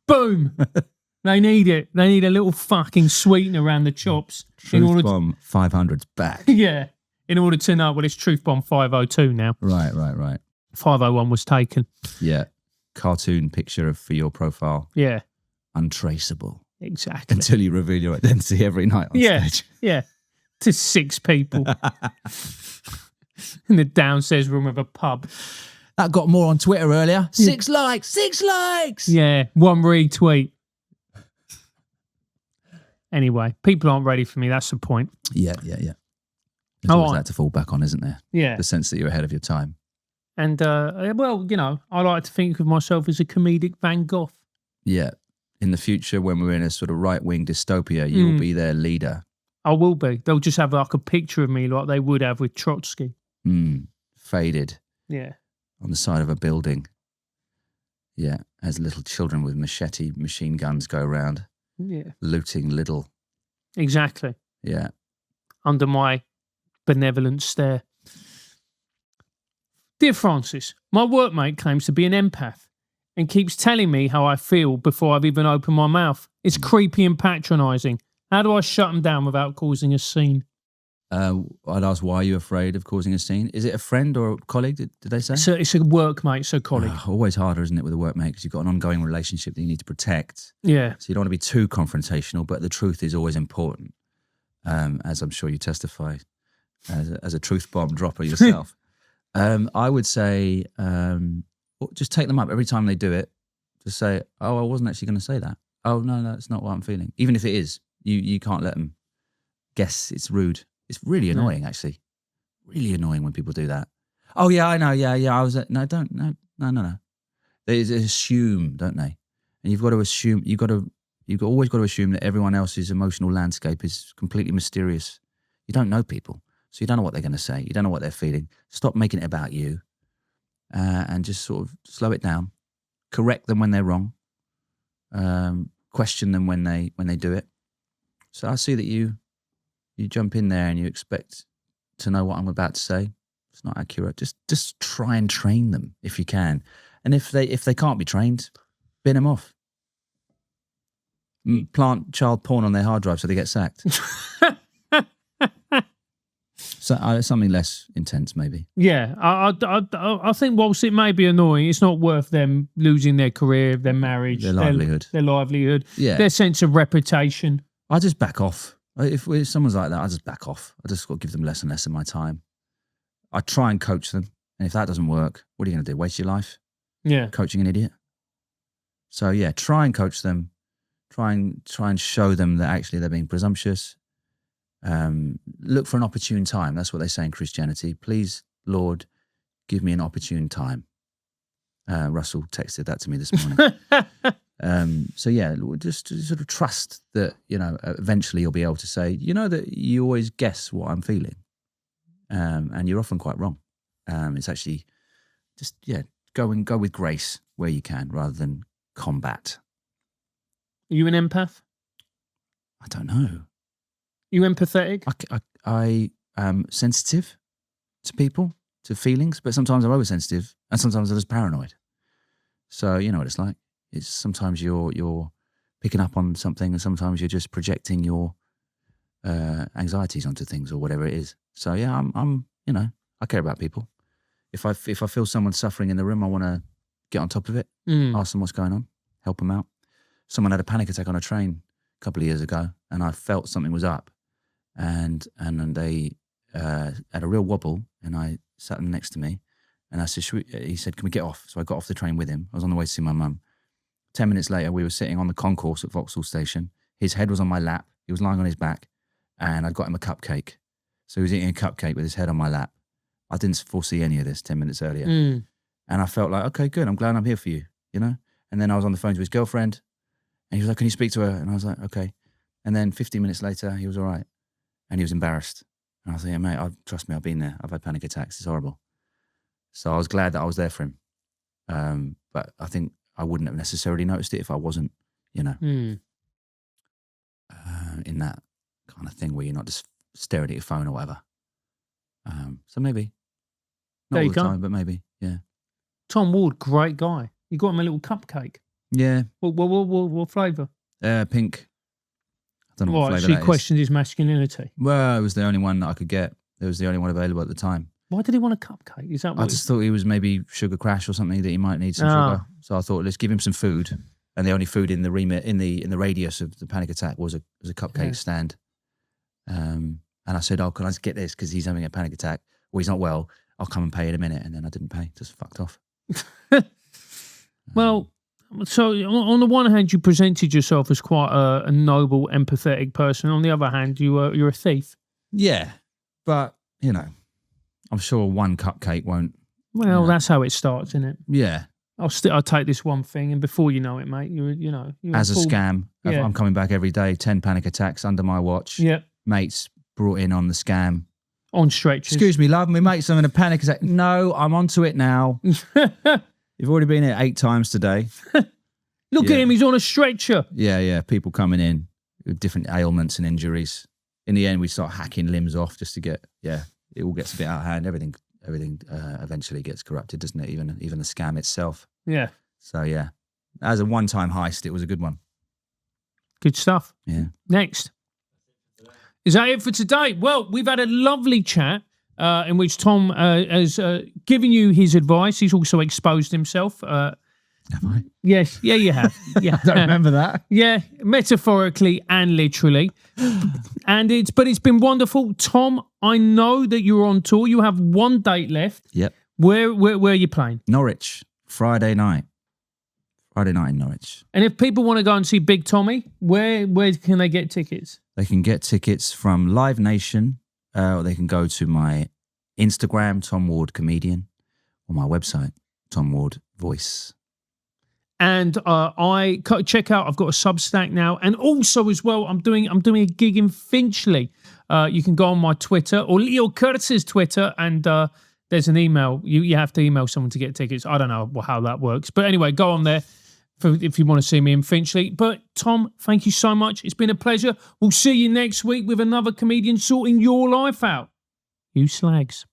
Boom. They need it. They need a little fucking sweetener around the chops. Truth Bomb 500's back. Yeah. In order to know, well, it's Truth Bomb 502 now. Right. 501 was taken. Yeah. Cartoon picture for your profile. Yeah. Untraceable. Exactly. Until you reveal your identity every night on stage. Yeah. To 6 people. In the downstairs room of a pub. That got more on Twitter earlier. 6 likes. 6 likes. Yeah. 1 retweet. Anyway, people aren't ready for me. That's the point. Yeah. There's always that to fall back on, isn't there? Yeah. The sense that you're ahead of your time. And, well, you know, I like to think of myself as a comedic Van Gogh. Yeah. In the future, when we're in a sort of right-wing dystopia, you'll be their leader. I will be. They'll just have like a picture of me like they would have with Trotsky. Faded. Yeah. On the side of a building. Yeah. As little children with machine guns go around. Yeah. Looting Lidl. Exactly. Yeah. Under my benevolent stare. Dear Francis, my workmate claims to be an empath and keeps telling me how I feel before I've even opened my mouth. It's creepy and patronising. How do I shut him down without causing a scene? I'd ask, why are you afraid of causing a scene? Is it a friend or a colleague, did they say? So it's a workmate, so colleague. Always harder, isn't it, with a workmate, because you've got an ongoing relationship that you need to protect. Yeah. So you don't want to be too confrontational, but the truth is always important, as I'm sure you testify as a truth bomb dropper yourself. I would say just take them up every time they do it. Just say, oh, I wasn't actually going to say that. Oh, no, it's not what I'm feeling. Even if it is, you can't let them guess it's rude. It's really annoying, actually. Really annoying when people do that. Oh, yeah, I know. Yeah. I was no. They assume, don't they? And you've got to assume. You've always got to assume that everyone else's emotional landscape is completely mysterious. You don't know people, so you don't know what they're going to say. You don't know what they're feeling. Stop making it about you, and just sort of slow it down. Correct them when they're wrong. Question them when they do it. So I see that you jump in there and you expect to know what I'm about to say. It's not accurate. Just try and train them if you can. And if they can't be trained, bin them off. Plant child porn on their hard drive so they get sacked. So something less intense, maybe. Yeah, I think whilst it may be annoying, it's not worth them losing their career, their marriage, their livelihood, their sense of reputation. I just back off. If someone's like that, I just back off. I just got to give them less and less of my time. I try and coach them, and if that doesn't work, what are you going to do? Waste your life? Yeah, coaching an idiot. So yeah, try and coach them. Try and show them that actually they're being presumptuous. Look for an opportune time. That's what they say in Christianity. Please, Lord, give me an opportune time. Russell texted that to me this morning. So yeah, just sort of trust that, eventually you'll be able to say, that you always guess what I'm feeling. And you're often quite wrong. It's actually just, go with grace where you can rather than combat. Are you an empath? I don't know. You empathetic? I am sensitive to people, to feelings, but sometimes I'm oversensitive and sometimes I'm just paranoid. So you know what it's like. It's sometimes you're picking up on something and sometimes you're just projecting your anxieties onto things or whatever it is. So yeah, I'm I care about people. If I feel someone suffering in the room, I want to get on top of it, ask them what's going on, help them out. Someone had a panic attack on a train a couple of years ago and I felt something was up. And they had a real wobble, and I sat them next to me, and I said, he said, can we get off? So I got off the train with him. I was on the way to see my mum. 10 minutes later, we were sitting on the concourse at Vauxhall Station. His head was on my lap. He was lying on his back, and I'd got him a cupcake. So he was eating a cupcake with his head on my lap. I didn't foresee any of this 10 minutes earlier. And I felt like, okay, good. I'm glad I'm here for you, And then I was on the phone to his girlfriend, and he was like, can you speak to her? And I was like, okay. And then 15 minutes later, he was all right. And he was embarrassed. And I was like, yeah, mate, trust me, I've been there. I've had panic attacks. It's horrible. So I was glad that I was there for him. But I think I wouldn't have necessarily noticed it if I wasn't, in that kind of thing where you're not just staring at your phone or whatever. So maybe. Not there all you the go. time, but maybe, yeah. Tom Ward, great guy. You got him a little cupcake. Yeah. What flavour? Pink. I don't know what Right, flavour so he that is. questioned his masculinity. Well, it was the only one that I could get. It was the only one available at the time. Why did he want a cupcake? Is that what I just thought he was maybe sugar crash or something, that he might need some sugar. So I thought, let's give him some food. And the only food in the remit, in the radius of the panic attack was a cupcake stand. And I said, oh, can I just get this? Because he's having a panic attack. Well, he's not well. I'll come and pay in a minute. And then I didn't pay. Just fucked off. Well, so on the one hand, you presented yourself as quite a noble, empathetic person. On the other hand, you're a thief. Yeah. But, you know, I'm sure one cupcake won't. Well, that's how it starts, isn't it? Yeah. I'll take this one thing, and before you know it, mate, you're As a scam. Yeah. I'm coming back every day. 10 panic attacks under my watch. Yeah. Mates brought in on the scam. On stretchers. Excuse me, love, my mate's having a panic attack. No, I'm onto it now. You've already been here 8 times today. Look at him, he's on a stretcher. Yeah. People coming in with different ailments and injuries. In the end, we start hacking limbs off just to get, it all gets a bit out of hand. Everything eventually gets corrupted, doesn't it? Even the scam itself. Yeah. So, yeah. As a one-time heist, it was a good one. Good stuff. Yeah. Next. Is that it for today? Well, we've had a lovely chat in which Tom has given you his advice. He's also exposed himself. Have I? Yes. Yeah, you have. Yeah. I don't remember that. Yeah, metaphorically and literally. But it's been wonderful. Tom, I know that you're on tour. You have one date left. Yep. Where are you playing? Norwich, Friday night. Friday night in Norwich. And if people want to go and see Big Tommy, where can they get tickets? They can get tickets from Live Nation, or they can go to my Instagram, Tom Ward Comedian, or my website, Tom Ward Voice. And I check out. I've got a Substack now, and also as well, I'm doing a gig in Finchley. You can go on my Twitter or Leo Kurtz's Twitter, and there's an email. You have to email someone to get tickets. I don't know how that works, but anyway, go on there if you want to see me in Finchley. But Tom, thank you so much. It's been a pleasure. We'll see you next week with another comedian sorting your life out. You slags.